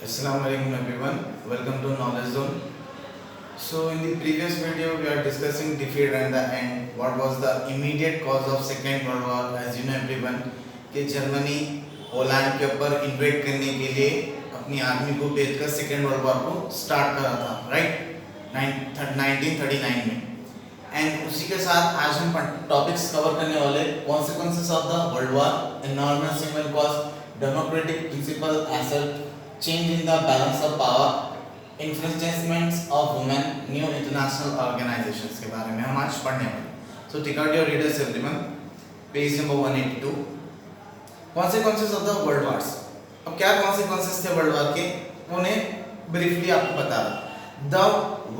Assalamualaikum everyone, welcome to Knowledge Zone. So in the previous video we are discussing defeat and the end. What was the immediate cause of Second World War? As you know everyone कि Germany Poland के ऊपर invade करने के लिए अपनी army को भेजकर second world war को स्टार्ट करा था, राइट 1939 में। एंड उसी के साथ आज हम टॉपिक्स कवर करने वाले consequences of the world war, environment civil cause, democratic principle, asset change in the balance of power, infringements of women, new international organizations के बारे में हम आज पढ़ने वाले। So take out your readers everyone, page number 182, consequences of the world wars। अब क्या consequences थे वर्ल्ड वॉर के, उन्हें briefly आपको बता रहा। The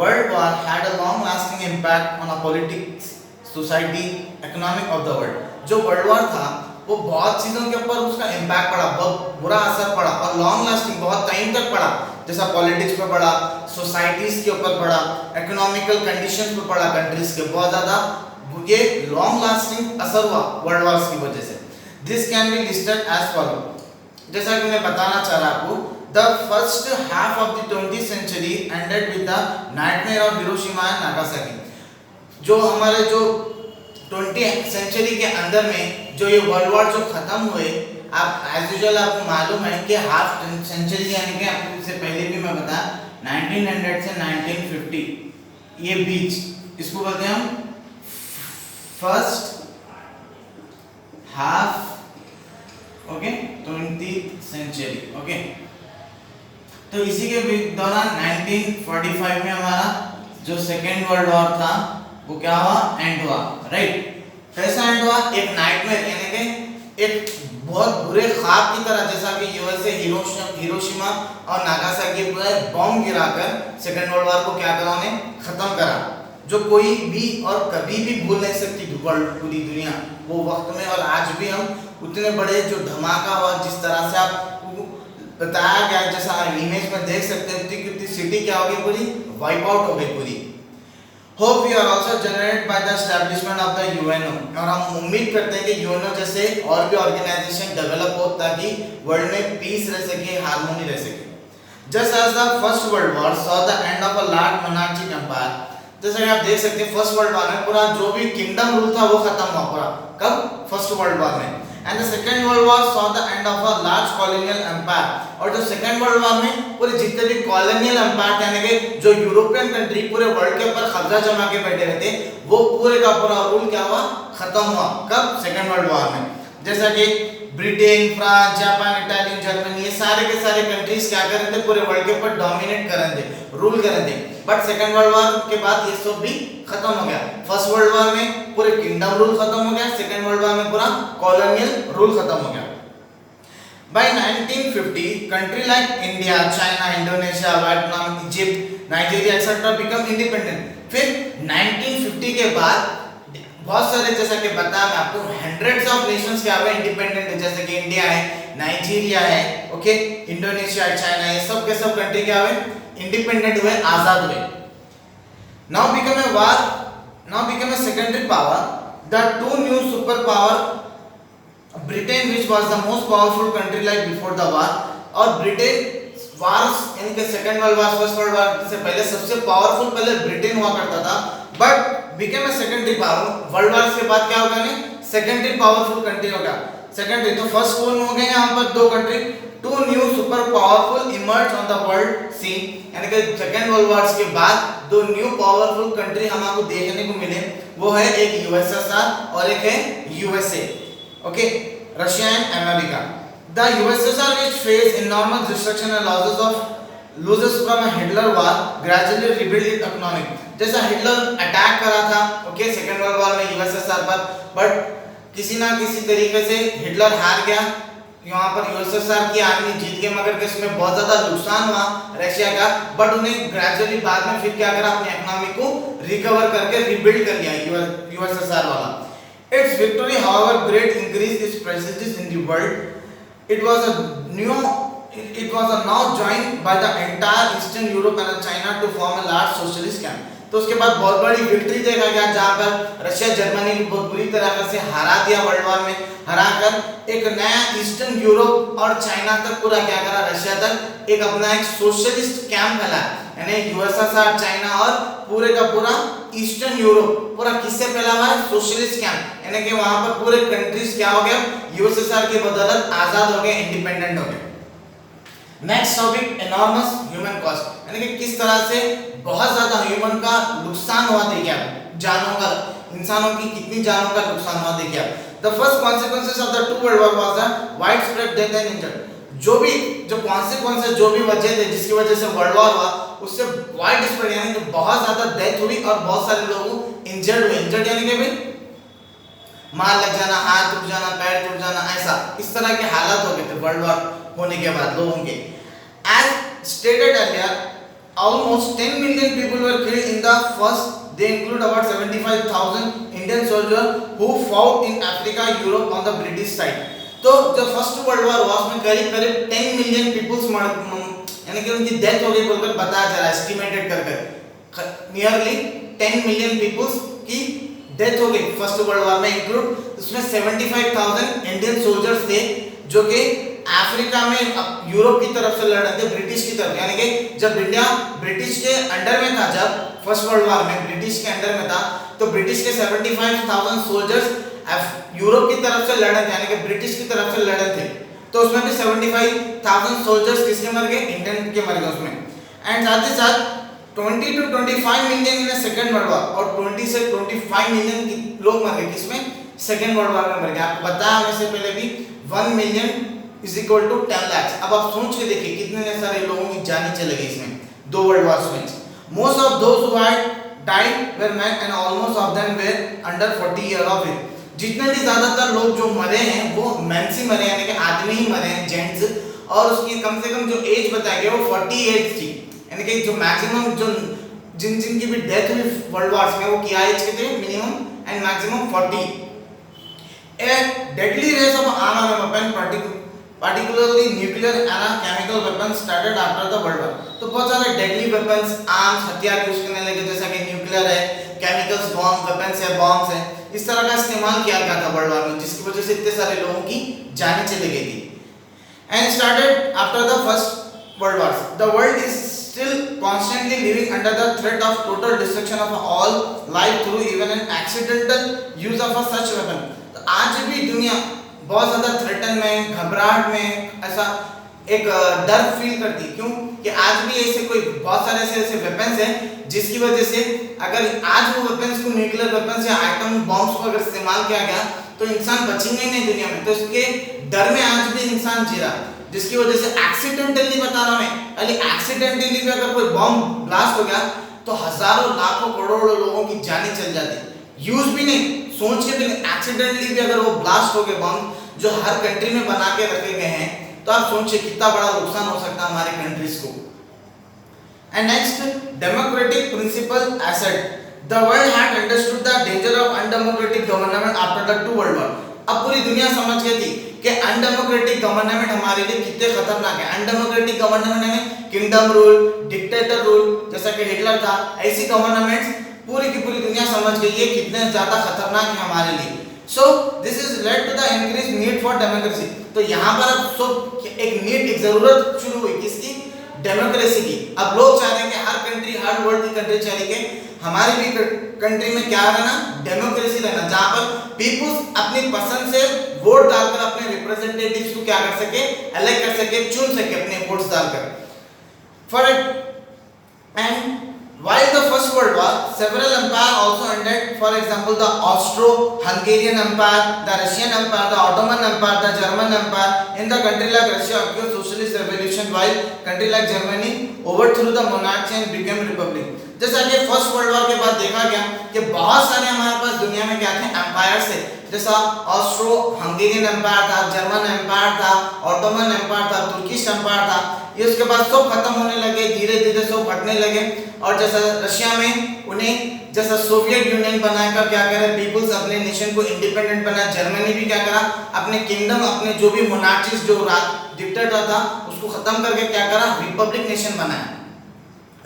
world war had a long lasting impact on a politics, society, economic of the world। जो world war था वो बहुत चीजों के ऊपर उसका इम्पैक्ट पड़ा, बहुत बुरा असर पड़ा और लॉन्ग लास्टिंग बहुत टाइम तक पड़ा। जैसा पॉलिटिक्स पे पड़ा, सोसाइटीज के ऊपर पड़ा, इकोनॉमिकल कंडीशंस पे पड़ा, कंट्रीज के बहुत ज्यादा ये लॉन्ग लास्टिंग असर हुआ वर्ल्ड वॉर्स की वजह से। This can be listed as follow. जैसा कि मैं बताना चाह रहा आपको, the first half of the 20th century ended with the nightmare of Hiroshima and Nagasaki. जो हमारे जो 20th सेंचुरी के अंदर में जो ये वर्ल्ड वॉर जो खत्म हुए, आप एज यूजुअल आपको मालूम है कि हाफ सेंचुरी यानी कि आपको इससे पहले भी मैं बताया 1900 से 1950 ये बीच, इसको बोलते हैं हम first half, okay 20th century, okay. तो इसी के दौरान 1945 में हमारा जो सेकेंड वर्ल्ड वॉर था वो क्या हुआ, एंड हुआ, राइट। कैसा एंड हुआ, एक नाइटमेयर यानी कि एक बहुत बुरे ख्वाब की तरह, जैसा कि यूएसए हिरोशिमा और नागासाकी पर बॉम्ब गिराकर सेकेंड वर्ल्ड वॉर को क्या करा, उन्हें खत्म करा, जो कोई भी और कभी भी भूल नहीं सकती वर्ल्ड, पूरी दुनिया वो वक्त में। और आज भी हम उतने बड़े जो धमाका हुआ, जिस तरह से आपको बताया गया, जैसा इमेज में देख सकते हैं, कितनी सिटी क्या हो गई, पूरी वाइप आउट हो गई पूरी। Hope we are also generated by the establishment of the UNO। और हम उम्मीद करते हैं कि यूएनओ जैसे और भी ऑर्गेनाइजेशन डेवलप हो ताकि वर्ल्ड में पीस रह सके, हार्मोनी रह सके। Just as the first world war saw the end of a large monarchic empire, जैसा कि आप देख सकते हैं फर्स्ट वर्ल्ड वॉर में पूरा जो भी किंगडम रूल था वो खत्म हुआ पूरा, कब, फर्स्ट वर्ल्ड वॉर में। And the second world war saw the end of a large colonial empire. और जो सेकेंड वर्ल्ड वॉर में पूरे जितने भी कॉलोनियल एम्पायर यानी कि जो यूरोपियन कंट्री पूरे वर्ल्ड के ऊपर कब्जा जमा के बैठे रहते, वो पूरे का पूरा रूल क्या हुआ, खत्म हुआ, कब, सेकेंड वर्ल्ड वॉर में। जैसा कि Britain, France, Japan, Italy, Germany, ये सारे के सारे कंट्रीज क्या कर रहे थे, पूरे वर्ल्ड के ऊपर डोमिनेट कर रहे थे, रूल कर रहे थे। बट सेकेंड वर्ल्ड वॉर के बाद ये सब भी खत्म हो गया। फर्स्ट वर्ल्ड वॉर में पूरे किंगडम रूल खत्म हो गया, सेकेंड वर्ल्ड वॉर में पूरा कॉलोनियल रूल खत्म हो गया। By 1950, country like India, China, Indonesia, Vietnam, Egypt, Nigeria, etc. become independent। फिर 1950 के बाद बहुत सारे, जैसा कि बताया मैं आपको, हंड्रेड्स ऑफ नेशंस क्या हुए, इंडिपेंडेंट है, जैसे कि इंडिया है, नाइजीरिया है, ओके, इंडोनेशिया, चाइना, ये सब के सब कंट्री क्या हुए, इंडिपेंडेंट हुए, आजाद हुए। Now become a war, now become a secondary power, the two new super power, Britain which was the most powerful country like before the war. और ब्रिटेन वार्स यानी कि second world war, first world war से पहले सबसे powerful पहले Britain हुआ करता था, but become a secondary power. World war के बाद क्या होगा, नहीं, सेकेंडरी पावरफुल कंट्री होगा, सेकेंडरी। तो फर्स्ट कौन हो गए यहाँ पर, दो country, two new super powerful emerge on the world scene. यानी कि सेकेंड वर्ल्ड वार के बाद दो न्यू पावरफुल कंट्री हमको देखने को मिले, वो है एक यूएसएसआर और एक है USA, okay, Russia and America. The USSR which face enormous destruction and losses from a Hitler war gradually rebuilt its economy। जैसा हिटलर अटैक करा था, ओके, सेकेंड वर्ल्ड वॉर में यूएसएसआर पर, बट किसी ना किसी तरीके से हिटलर हार गया, यहाँ पर यूएसएसआर की आर्मी जीत गई, मगर इसमें बहुत ज्यादा नुकसान हुआ रशिया का, बट उन्हें ग्रेजुअली बाद में फिर क्या करा, अपनी इकोनॉमी को रिकवर करके रिबिल्ड कर लिया यूएसएसआर वाला। Its victory, however, great increased its prestige in the world. It was now joined by the entire Eastern Europe and China to form a large socialist camp। तो उसके बाद बहुत बड़ी विक्ट्री देखा गया जहां पर रशिया जर्मनी को बहुत बुरी तरह से हरा दिया, वर्ल्ड वॉर में हराकर एक नया ईस्टर्न यूरोप और चाइना तक पूरा क्या करा, रशिया तक एक अपना एक सोशलिस्ट कैंप फैला, यानी यूएसएसआर, चाइना और पूरे का पूरा ईस्टर्न यूरोप पूरा किससे फैला हुआ है, सोशलिस्ट कैंप, यानी कि वहां पर पूरे कंट्रीज क्या हो गया, यूएसएसआर की बदौलत आजाद हो गए, इंडिपेंडेंट हो गए। Next topic enormous human cost, यानी कि किस तरह से बहुत ज्यादा ह्यूमन का नुकसान हुआ, देखिए आप जानों का, इंसानों की कितनी जानों का नुकसान हुआ, देखिए आप। The first consequences of the two world war was the wide spread death and injured, जो कॉन्सिक्वेंसेस जो भी वजह थे जिसकी वजह से वर्ल्ड वॉर हुआ, उससे वाइड स्प्रेड यानी कि बहुत ज्यादा डेथ हुई और बहुत सारे लोग इंजर्ड हुए। इंजर्ड यानी कि भाई मार लग जाना, हाथ टूट जाना, पैर टूट जाना, ऐसा इस तरह के हालात हो गए थे वर्ल्ड वॉर होने के बाद लोगों के। As stated earlier, almost 10 million people were killed in the first. They include about 75,000 Indian soldiers who fought in Africa, Europe on the British side. तो जो फर्स्ट वर्ल्ड वॉर हुआ उसमें करीब करीब 10 मिलियन पीपल्स यानी कि उनकी डेथ हो गई बोलकर बताया जा रहा है, एस्टिमेटेड कर नियरली 10 मिलियन पीपल्स की डेथ हो गई फर्स्ट वर्ल्ड वॉर में। इंक्लूड उसमें 75,000 इंडियन सोल्जर्स थे जो कि अफ्रीका में यूरोप की तरफ से लड़ रहे थे ब्रिटिश की तरफ, यानी कि जब इंडिया ब्रिटिश के अंडर में था, जब फर्स्ट वर्ल्ड वॉर में ब्रिटिश के अंडर में था, तो ब्रिटिश के 75,000 सोल्जर्स यूरोप की तरफ से लड़ रहे थे, यानी कि ब्रिटिश की तरफ से लड़ रहे थे। तो उसमें भी 75,000 सोल्जर्स किसके मर गए, इंडियन के मर गए उसमें। एंड साथ ही साथ 20 to 25 million in second world war, और 20 से 25 मिलियन लोग मर गए किसमें, सेकंड वर्ल्ड वॉर में मर गए। आपको बताया हमें से पहले भी 1 million is equal to 10 lakhs। अब आप सोच के देखिए कितने सारे लोगों की जानें चली गई इसमें दो वर्ल्ड वॉर्स में। Most of those who had died were men and almost of them were under 40 year of age. जितने भी ज्यादातर लोग जो मरे हैं वो मेंस ही मरे, यानी कि आदमी ही मरे हैं, जेंट्स, और उसकी कम से कम जो एज बताई गई वो 40 एज थी, यानी कि जो मैक्सिमम जो जिनकी भी डेथ हुई वर्ल्ड वॉर्स में वो क्या एज के थे, minimum and maximum 40। A deadly race of armed weapon particularly nuclear and chemical weapons started after the world war। तो बहुत सारे डेडली वेपन्स, आर्म्स, हथियार यूज करने लगे, जैसा कि न्यूक्लियर है, केमिकल्स, बॉम्ब वेपन्स है, बॉम्ब्स है, इस तरह का इस्तेमाल किया गया था वर्ल्ड वॉर में, जिसकी वजह से इतने सारे लोगों की जानें चली गई थी। And started after the first world war. The world is still constantly living under the threat of total destruction of all life through even an accidental use of a such weapon। तो आज भी दुनिया बहुत ज्यादा threaten में, घबराहट में, ऐसा एक डर फील करती। क्यों कि आज भी ऐसे कोई बहुत सारे ऐसे वेपन्स हैं जिसकी वजह से अगर आज वो वेपन्स को, न्यूक्लियर वेपन्स या आइटम बॉम्ब्स को अगर इस्तेमाल किया गया तो इंसान बचेंगे ही नहीं दुनिया में। तो इसके डर में आज भी इंसान जी रहा, जिसकी वजह से एक्सीडेंटली बता रहा मैं, अरे एक्सीडेंटली भी अगर कोई बॉम्ब ब्लास्ट हो गया तो हजारों लाखों करोड़ों लोगों की जानें चल जाती। यूज भी नहीं, सोच के भी नहीं, एक्सीडेंटली भी अगर वो ब्लास्ट हो गए बॉम्ब जो हर कंट्री में बना के रखे गए हैं, तो आप सोचिए कितना बड़ा नुकसान हो सकता है हमारे कंट्रीज को। And next, democratic principle asset. The world had understood the danger of undemocratic government after the two world war. अब पूरी दुनिया समझ गई थी कि अनडेमोक्रेटिक गवर्नमेंट हमारे लिए कितने खतरनाक है। अनडेमोक्रेटिक गवर्नमेंट यानी किंगडम रूल, डिक्टेटर रूल, जैसा कि हिटलर था, ऐसी गवर्नमेंट्स पूरी की पूरी दुनिया समझ गई है कितने ज्यादा खतरनाक है हमारे लिए। So this is led to the increased need for democracy। तो यहाँ पर अब सब एक नीड, एक जरूरत शुरू हुई किसकी, डेमोक्रेसी की। अब लोग चाह रहे हैं कि हर कंट्री, हर वर्ल्ड की कंट्री चाह रही है कि हमारी भी कंट्री में क्या रहना, डेमोक्रेसी रहना, जहाँ पर पीपुल्स अपनी पसंद से वोट डालकर अपने रिप्रेजेंटेटिव्स को क्या कर सके, इलेक्ट कर सके, चुन सके अपने वोट्स डालकर। For and while the first world war, several empires also ended, for example the Austro-Hungarian empire, the Russian empire, the Ottoman empire, the German empire। in the country like Russia occurred socialist revolution, while country like Germany overthrew the monarchy and became republic। जैसा कि first world war के बाद देखा गया कि बहुत सारे हमारे पास दुनिया में क्या थे, एम्पायर्स थे, जैसा ऑस्ट्रो हंगेरियन एम्पायर था, जर्मन एम्पायर था, ऑटोमन एम्पायर था, तुर्किश एम्पायर था। ये उसके बाद सब खत्म होने लगे, धीरे धीरे सब हटने लगे। और जैसा रशिया में उन्हें जैसा सोवियत यूनियन बनाकर क्या करे, पीपल्स अपने नेशन को इंडिपेंडेंट बनाया। जर्मनी भी क्या करा, अपने किंगडम, अपने जो भी मोनार्चीज, जो डिक्टेटर था, उसको खत्म करके क्या करा, रिपब्लिक नेशन बनाया।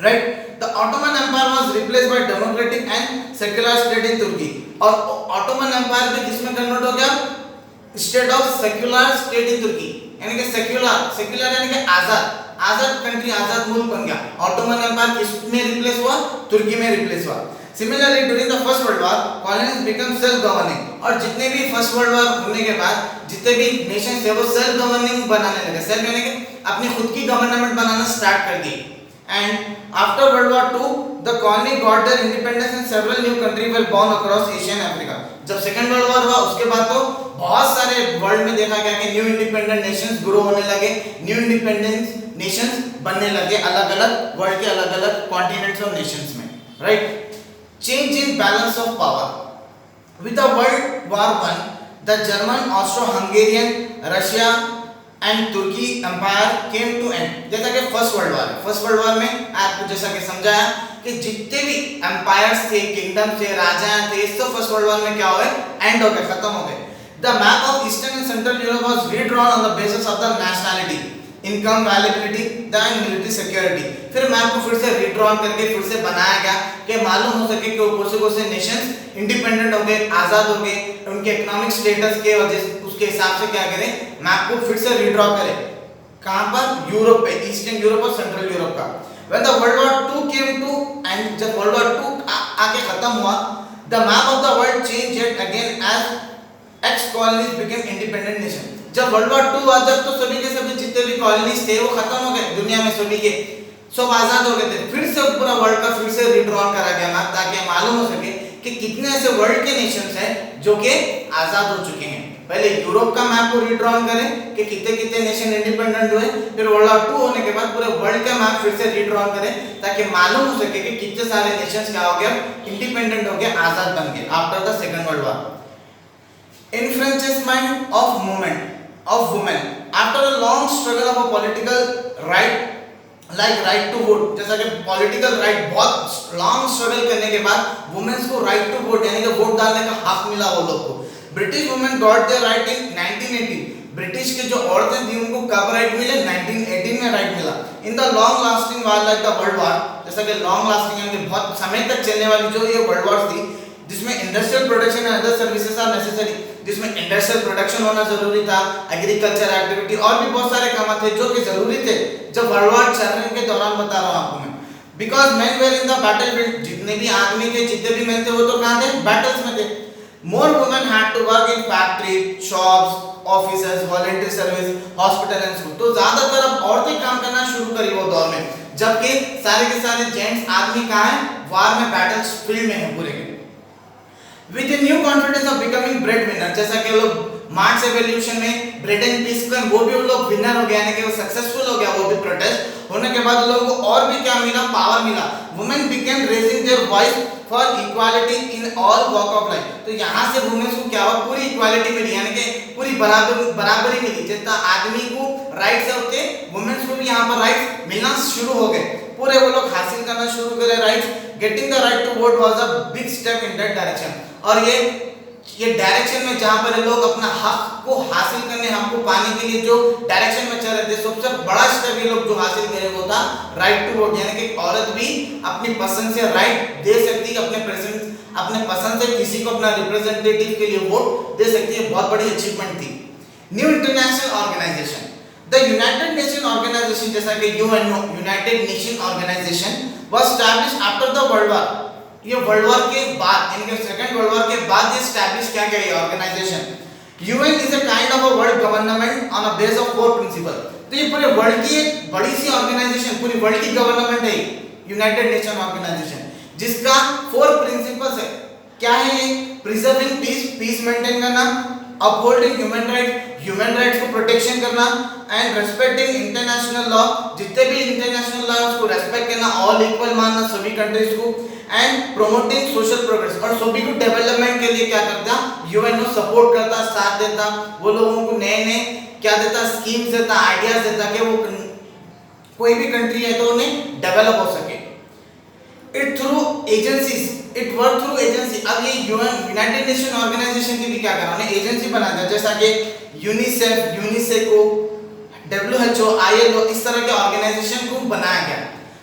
Right. The Ottoman empire was replaced by democratic and secular state in Turkey, और ऑटोमन एम्पायर भी किसमें कन्वर्ट हो गया, state of secular state in Turkey, यानी कि सेक्युलर यानी कि आजाद कंट्री, आजाद मुल्क बन गया। ऑटोमन एम्पायर किसमें रिप्लेस हुआ, तुर्की में रिप्लेस हुआ। Similarly during the first world war colonies become self governing, और जितने भी फर्स्ट वर्ल्ड वॉर होने के बाद जितने भी नेशन थे वो सेल्फ गवर्निंग बनाने लगे, सेल्फ यानी कि अपनी खुद की गवर्नमेंट बनाना स्टार्ट कर दी। And after World War II, the colony got their independence and several new countries were born across Asia and Africa. जब सेकेंड वर्ल्ड वॉर हुआ उसके बाद तो बहुत सारे वर्ल्ड में देखा गया कि न्यू इंडिपेंडेंट नेशंस ग्रो होने लगे, न्यू इंडिपेंडेंट नेशंस बनने लगे अलग अलग वर्ल्ड के अलग अलग कॉन्टिनेंट्स और नेशंस में, right. Change in balance of power with the world war one, the German, Austro-Hungarian, Russia and Turkey empire came to end. जैसा कि फर्स्ट वर्ल्ड वॉर में आपको जैसा कि समझाया कि जितने भी एम्पायर्स थे, किंगडम थे, राजा थे, सब फर्स्ट वर्ल्ड वॉर में क्या हुए, एंड हो गए, खत्म हो गए। The map of eastern and central Europe was redrawn on the basis of the nationality, income, availability and military security. फिर मैप को फिर से रीड्रॉन करके फिर से बनाया गया कि मालूम हो सके कि कौन से नेशंस इंडिपेंडेंट हो गए, आजाद हो गए, उनके इकोनॉमिक स्टेटस के वजह से उसके हिसाब से क्या करें, मैप को फिर से रीड्रॉ करें। कहां पर, यूरोप पे, ईस्टर्न यूरोप और सेंट्रल यूरोप का। When the World War II came to and जब World War II आके खत्म हुआ, the map of the world changed yet again as ex-colonies became independent nation। जब World War II हुआ जब तो सभी के सभी जितने भी कॉलोनीज थे वो खत्म हो गए, दुनिया में सभी के सब आजाद हो गए थे। फिर से पूरा वर्ल्ड का फिर से रीड्रॉन करा गया मैप, ताकि मालूम हो सके कि कितने ऐसे वर्ल्ड के नेशंस हैं जो कि आजाद हो चुके हैं। पहले यूरोप का मैप को रीड्रॉन करें कि कितने कितने नेशन इंडिपेंडेंट हुए, फिर वर्ल्ड वॉर 2 होने के बाद पूरे वर्ल्ड का मैप फिर से रीड्रॉन करें ताकि मालूम हो सके कि कितने सारे नेशंस क्या हो गए, इंडिपेंडेंट हो गए, आजाद बन गए after the second world war. Enfranchisement of movement of women after a long struggle of a political right like right to vote, जैसा कि पॉलिटिकल राइट बहुत लॉन्ग स्ट्रगल करने के बाद वुमेन्स को राइट टू वोट यानी कि वोट डालने का हक मिला वो लोग को। British women got their right in 1918, British के जो औरतें थी उनको कब राइट मिले, 1918 में राइट मिला। In the long lasting war like the world war, जैसा कि लॉन्ग लास्टिंग यानी कि बहुत समय तक चलने वाली जो ये वर्ल्ड वॉर थी, जिसमें industrial production and other services are necessary, जिसमें इंडस्ट्रियल प्रोडक्शन होना जरूरी था, एग्रीकल्चर एक्टिविटी और भी बहुत सारे काम थे जो कि जरूरी थे जब वर्ल्ड वॉर चलने के दौरान बता रहा हूं आपको मैं। Because men were in the battlefield, जितने भी आदमी थे जितने भी मेन थे वो तो कहां थे, बैटल्स में थे। More women had to work in factory, shops, offices, volunteer service, hospital and school. तो ज्यादातर अब औरतें काम करना शुरू करी वो दौर में, जबकि सारे के सारे जेंट्स आदमी कहां है, वार में, बैटल्स फील्ड में है पूरे के। With a new confidence of becoming breadwinner, जैसा कि लोग मार्च रेवोल्यूशन में ब्रेड एंड पीस का वो भी लोग विनर हो गया, यानी कि वो सक्सेसफुल हो गया, वो भी प्रोटेस्ट होने के बाद लोगों को और भी क्या मिला, पावर मिला। Women became raising their voice for equality in all walk of life. तो यहाँ से वुमेन्स को क्या हुआ, पूरी इक्वालिटी मिली, यानी कि पूरी बराबरी मिली। जितना आदमी को राइट्स है उतने वुमेन्स को भी यहाँ पर राइट्स मिलना शुरू हो गए, पूरे वो लोग हासिल करना शुरू करे rights. Getting the right to vote was a big step in that direction, और ये डायरेक्शन में जहां पर लोग अपना हक को हासिल करने, हक को पाने के लिए जो डायरेक्शन में चल रहे थे, सबसे बड़ा स्टेप ये लोग जो हासिल करे वो था राइट टू वोट, यानी कि औरत भी अपनी पसंद से राइट दे सकती है, अपने पसंद से किसी को अपना रिप्रेजेंटेटिव के लिए वोट दे सकती है। बहुत बड़ी अचीवमेंट थी। New international organisation, the united nation organisation, जैसा कि UNO, united nation organisation was established after the world war. ये वर्ल्ड वॉर के बाद, यानी कि सेकंड वर्ल्ड वॉर के बाद ये एस्टैब्लिश किया गया ये organisation. UN is a kind of a world government on a base of 4 principle. तो ये पूरे वर्ल्ड की एक बड़ी सी ऑर्गेनाइजेशन, पूरी वर्ल्ड की गवर्नमेंट है यूनाइटेड नेशन ऑर्गेनाइजेशन, जिसका 4 प्रिंसिपल्स है। क्या है ये? प्रिजर्विंग पीस, पीस मेंटेन करना, अपहोल्डिंग ह्यूमन राइट्स को प्रोटेक्शन करना, एंड रेस्पेक्टिंग इंटरनेशनल लॉ, जितने भी इंटरनेशनल लॉ उसको रेस्पेक्ट करना, ऑल इक्वल मानना सभी कंट्रीज को, एंड प्रोमोटिंग सोशल प्रोग्रेस, और सभी को डेवलपमेंट के लिए क्या करता, यूएनओ सपोर्ट करता, साथ देता, वो लोगों को नए क्या देता, स्कीम्स देता, आइडियाज देता कि वो कोई भी कंट्री है तो उन्हें डेवलप हो सके। It through agencies, it work through agency. अब ये यूनाइटेड नेशन ऑर्गेनाइजेशन की भी क्या करा, उन्हें एजेंसी बना दिया, जैसा कि यूनिसेफ, यूनिसेको, WHO, ILO, इस तरह के ऑर्गेनाइजेशन को बनाया गया।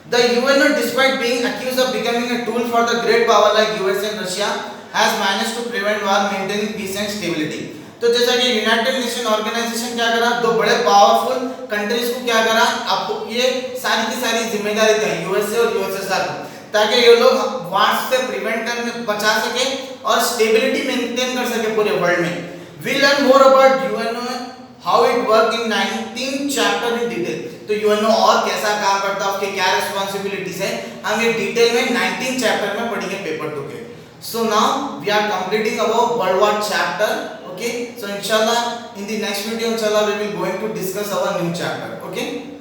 The UNO, despite being accused of becoming a tool for the great power like US and Russia, has managed to prevent war, maintaining peace and stability. तो जैसा कि यूनाइटेड नेशन ऑर्गेनाइजेशन क्या करा, दो बड़े पावरफुल कंट्रीज को क्या करा, आपको ये सारी की सारी जिम्मेदारी दी यूएसए और यूएसएसआर को, ताकि ये लोग वार्स से प्रिवेंट करने बचा सके और स्टेबिलिटी मेंटेन कर सके पूरे वर्ल्ड में. We learn more about UNO, how it work in 19 chapter in detail. तो यूएनओ और कैसा काम करता है, उसके क्या रिस्पांसिबिलिटीज है, हम ये डिटेल में 19 चैप्टर में पढ़ेंगे पेपर 2 के. So now we are completing our World War chapter. Okay, so inshallah in the next video inshallah we will going to discuss our new chapter. Okay.